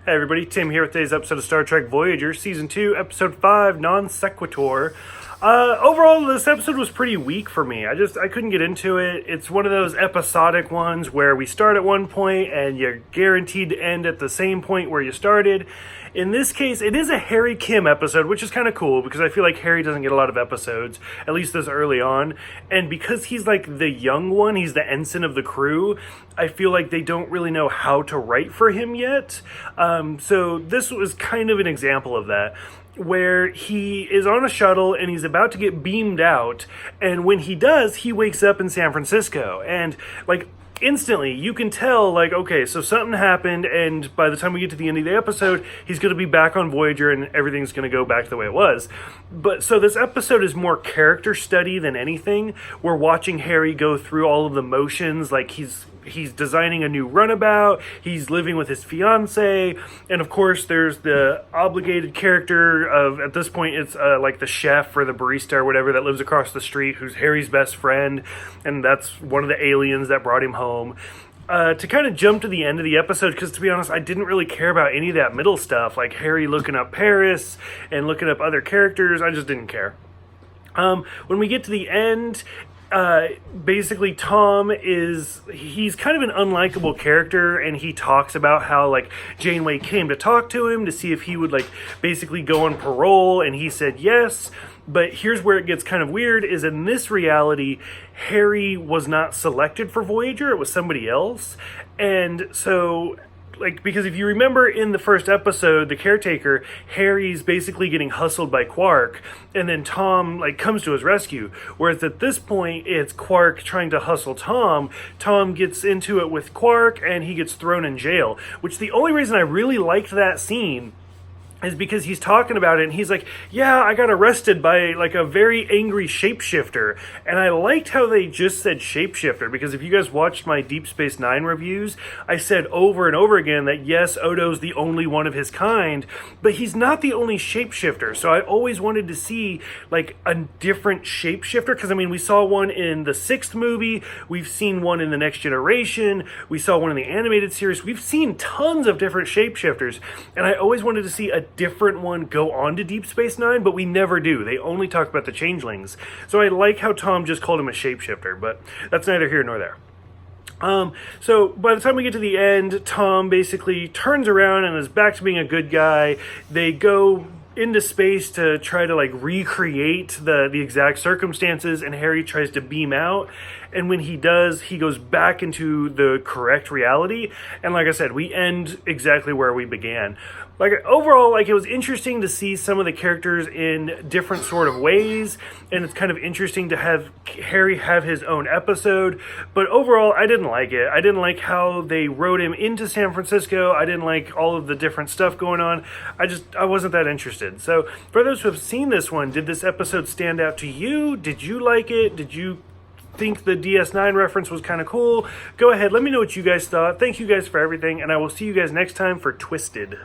Hey everybody, Tim here with today's episode of Star Trek Voyager, Season 2, Episode 5, Non Sequitur. Overall, this episode was pretty weak for me. I couldn't get into it. It's one of those episodic ones where we start at one point and you're guaranteed to end at the same point where you started. In this case, it is a Harry Kim episode, which is kind of cool because I feel like Harry doesn't get a lot of episodes, at least this early on. And because he's like the young one, he's the ensign of the crew, I feel like they don't really know how to write for him yet. So this was kind of an example of that, where he is on a shuttle and he's about to get beamed out. And when he does, he wakes up in San Francisco. And like, instantly you can tell, like, okay, so something happened, and by the time we get to the end of the episode, he's going to be back on Voyager and everything's going to go back to the way it was. But so this episode is more character study than anything. We're watching Harry go through all of the motions, like he's designing a new runabout, he's living with his fiance, and of course there's the obligated character of, at this point, it's like the chef or the barista or whatever that lives across the street, who's Harry's best friend, and that's one of the aliens that brought him home. To kind of jump to the end of the episode, because to be honest, I didn't really care about any of that middle stuff, like Harry looking up Paris and looking up other characters. I just didn't care. When we get to the end, basically Tom he's kind of an unlikable character, and he talks about how like Janeway came to talk to him to see if he would like basically go on parole, and he said yes. But here's where it gets kind of weird, is in this reality, Harry was not selected for Voyager, it was somebody else. And so, like, because if you remember in the first episode, the caretaker, Harry's basically getting hustled by Quark, and then Tom, like, comes to his rescue. Whereas at this point, it's Quark trying to hustle Tom. Tom gets into it with Quark, and he gets thrown in jail. Which, the only reason I really liked that scene is because he's talking about it, and he's like, yeah, I got arrested by like a very angry shapeshifter. And I liked how they just said shapeshifter, because if you guys watched my Deep Space Nine reviews, I said over and over again that yes, Odo's the only one of his kind, but he's not the only shapeshifter. So I always wanted to see like a different shapeshifter, because I mean, we saw one in the 6th movie, we've seen one in the Next Generation, we saw one in the animated series, we've seen tons of different shapeshifters, and I always wanted to see a different one go on to Deep Space Nine, but we never do. They only talk about the changelings. So I like how Tom just called him a shapeshifter, but that's neither here nor there. So by the time we get to the end, Tom basically turns around and is back to being a good guy. They go into space to try to like recreate the exact circumstances, and Harry tries to beam out, and when he does, he goes back into the correct reality, and like I said, we end exactly where we began. Like, overall, like, it was interesting to see some of the characters in different sort of ways, and it's kind of interesting to have Harry have his own episode, but overall, I didn't like it. I didn't like how they wrote him into San Francisco. I didn't like all of the different stuff going on. I wasn't that interested. So, for those who have seen this one, did this episode stand out to you? Did you like it? Did you think the DS9 reference was kind of cool? Go ahead, let me know what you guys thought. Thank you guys for everything, and I will see you guys next time for Twisted.